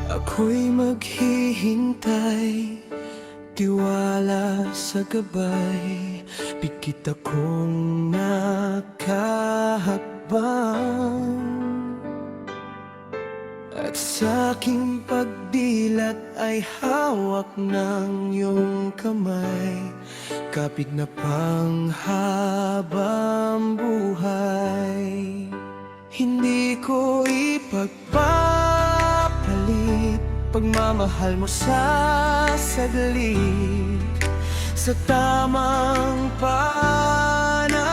Ako'y maghihintay, tiwala sa gabay, pikit akong nakahakbang. At sa aking pagdilat ay hawak ng iyong kamay, kapit na panghabang buhay. Hindi ko ipagpapalit pagmamahal mo sa saglit, sa tamang panahon.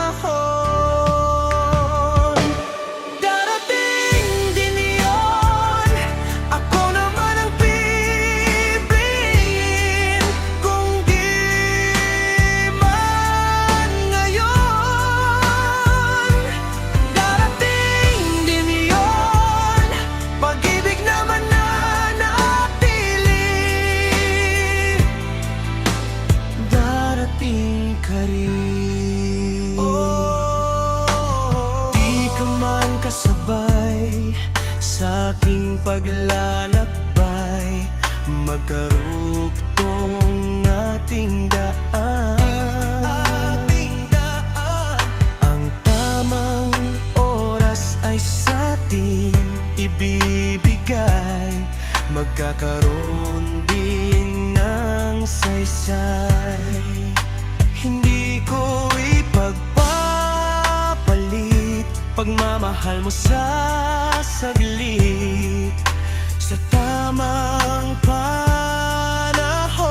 Darating din yun, ako naman ang pipiliin. Kung di man ngayon, darating din yun, pag-ibig naman darating ka rin. Di ka man kasabay sa aking paglalakbay, magkarugtong ating daan. Ang tamang oras ay sa ating ibibigay, magkakaroon din ng saysay. Hindi ko ipagpapalit pagmamahal mo sa saglit, sa tamang panahon.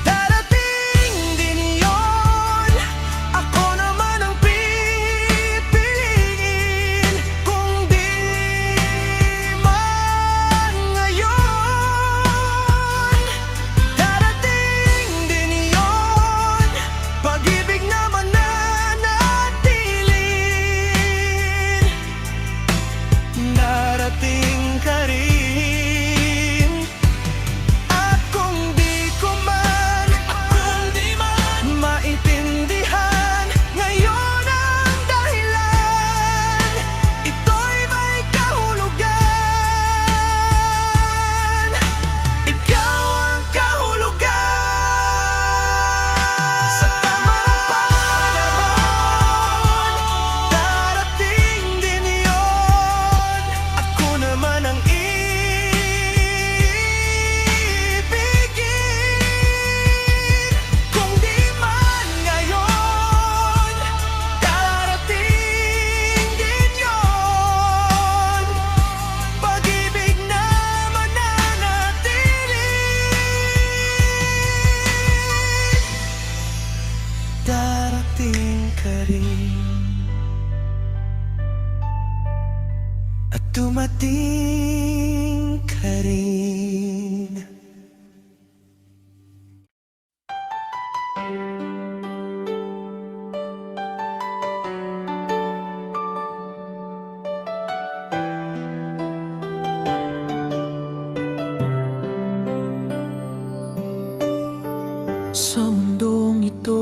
Darating din yun, ako naman ang pipiliin. Kung di man ngayon, darating din yun, pag-ibig naman nananatilin. Darating ka rin. At kung di ko man maintindihan ngayon ang dahilan, ito'y may kahulugan. Ikaw ang kahulugan. Sa tamang panahon, darating din yun, ako naman ang ibigin. Kung di man ngayon, darating din yun, pag-ibig na mananatili. Darating ka rin, at dumating ka rin. Sa mundong ito,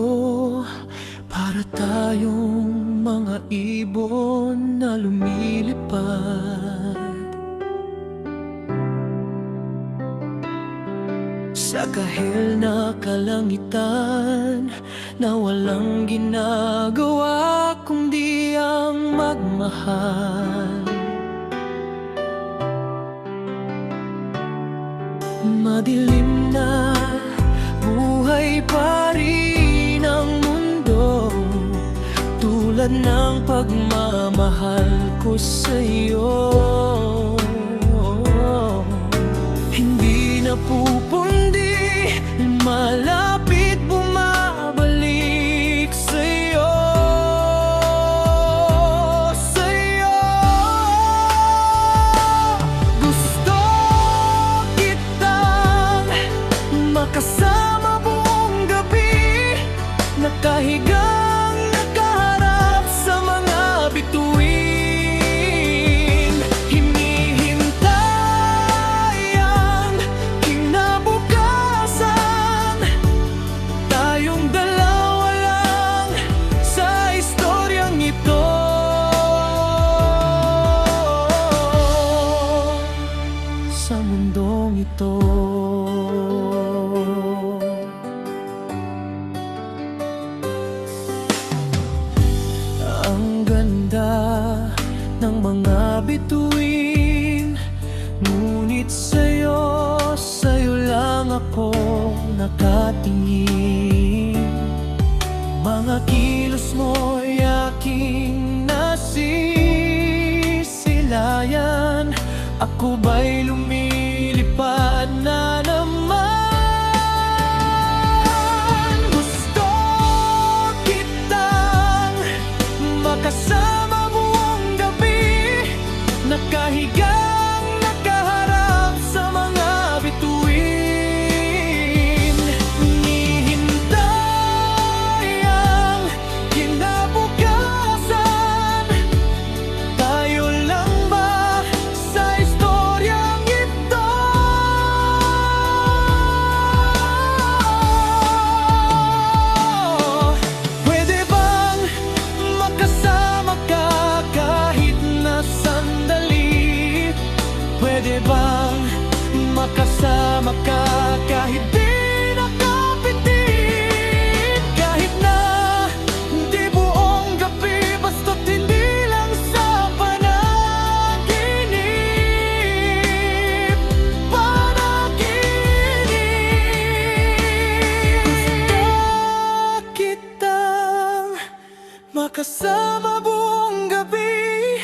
para tayong mga ibon na lumilipad sa kahil na kalangitan, na walang ginagawa kundi ang magmahal. Madilim na buhay pa rin ang mundo, tulad ng pagmamahal ko sa'yo. Hindi na pupundi, malapit bumabalik sa'yo. Gusto kitang makasama buong gabi, nakahigang nakaharap sa mga bituin. Himig ako nakatingin. Mga kilos mo'y aking nasisilayan. Ako ba'y lumilipad na naman? Gusto kitang makasama buong gabi, nakahigang nakaharap sa mga bituin. Hinihintay ang kinabukasan. Tayo lang ba sa istoryang ito? Pwede bang makasama ka kahit na sandali? Pwede bang makasama ka kahit di nakapitin? Kahit na di buong gabi, basta't hindi lang sa panaginip. Gusto kitang makasama buong gabi,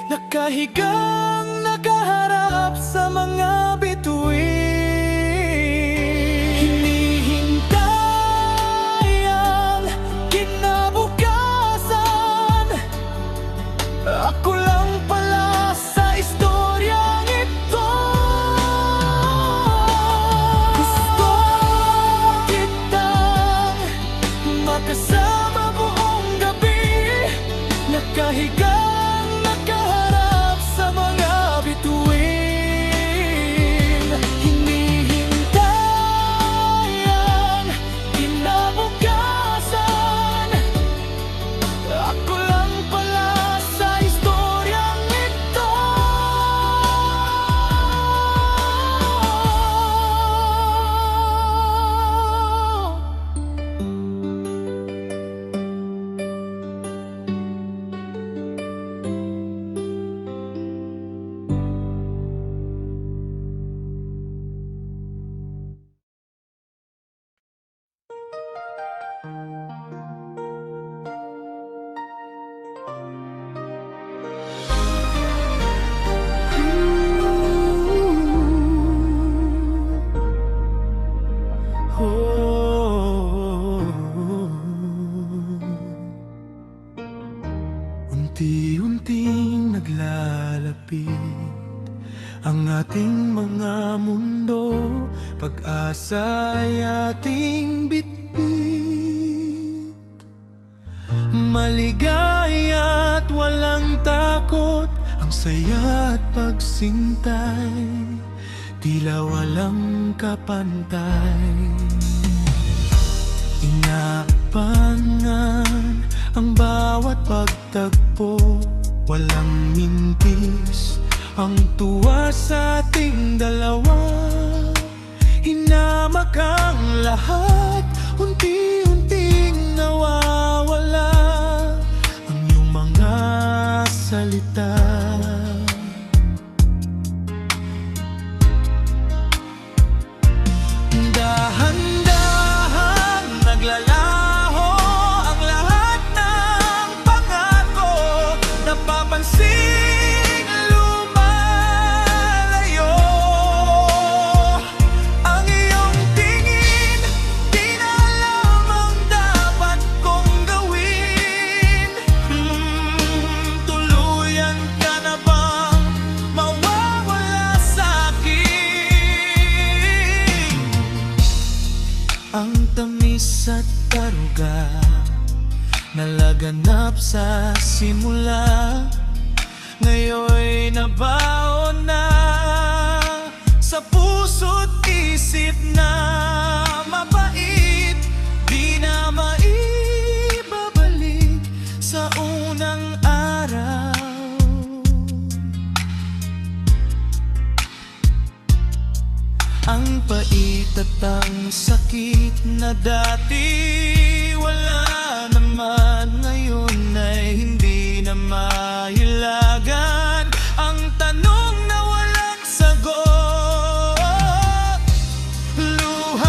nakahigang nakaharap sa mga bituin. Hinihintay ang kinabukasan. Ako lang pala sa istoryang ito. Gusto kitang makasama buong gabi, nakahigang nakaharap sa mga bituin. Hinihintay ang kinabukasan. Ako lang pala sa istoryang ito. Unti-unting naglalapit ang ating mga mundo, pag-asa ay ating bitbit. Maligaya at walang takot, ang saya at pagsintay, tila walang kapantay. Inaabangan ang bawat pagtagpo, walang mintis ang tuwa sa ating dalawa. Hinamak ang lahat, unti-unting nawawala ang iyong mga salita. Dahan-dahan naglalaho ang lahat ng pangako, napapansing lumalayo ang iyong tingin. Di na alam ang dapat kong gawin. Tuluyan ka na bang mawawala sa akin? Ang tamis at taruga nalaganap sa simula, ngayon'y nabaon na sa puso't isip na mabait. Di na maibabalik sa unang araw. Ang pait at ang sakit na dati wala naman, ngayon ay hindi na mahilagan. Ang tanong na walang sagot, luha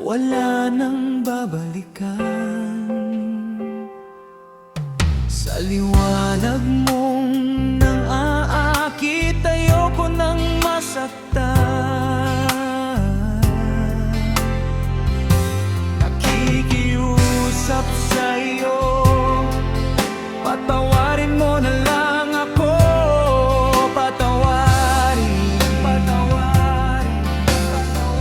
wala nang babalikan. Sa liwanag mong nang aakit, ayoko nang masaktan. Nakikiusap sa'yo, patawarin mo na lang ako. Patawarin, patawarin, patawarin.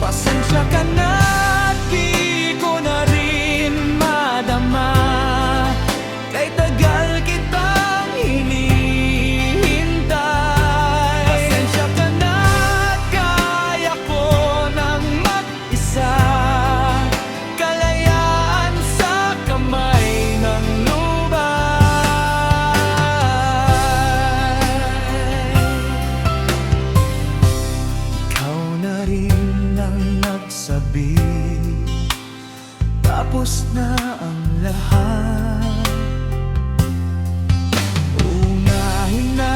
Pasensya ka na, di ko na rin madama. Kay tagal kitang hinihintay. Pasensya ka na, kaya ko nang mag-isa. Kalayaan sa kamay ng lubay. Ikaw na rin ang nagsabi, tapos na ang lahat. Unahin na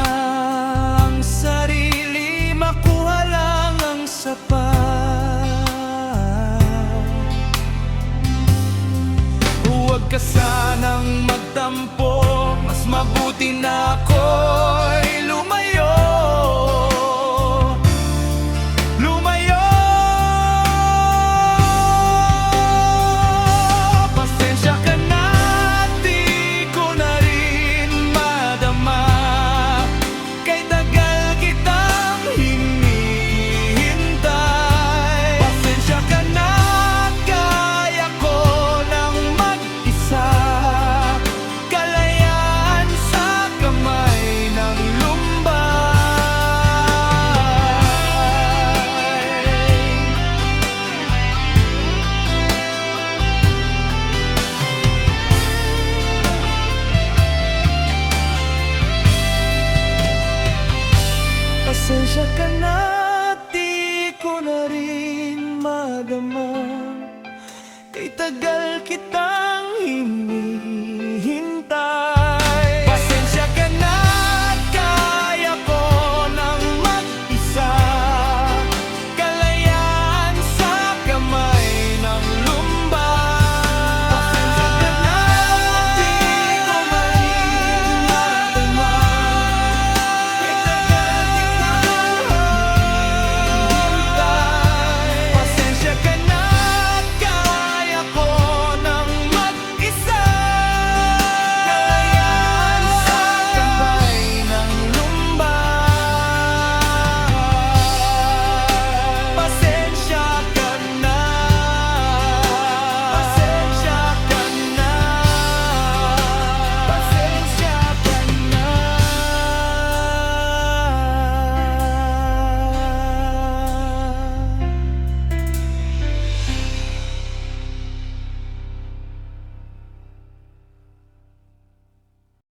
ang sarili, makuha lang ang sapat. Huwag ka sanang magtampo, mas mabuti na ako'y lumayo. Lumayo. Pasensya ka na, di ko na rin madama. Kay tagal kitang hinihintay. Pasensya ka na, kaya ko nang mag-isa. Kalayaan sa kamay ng lumbay. Pasensya ka na, di ko na rin madama. Kay tagal kitang hinihintay.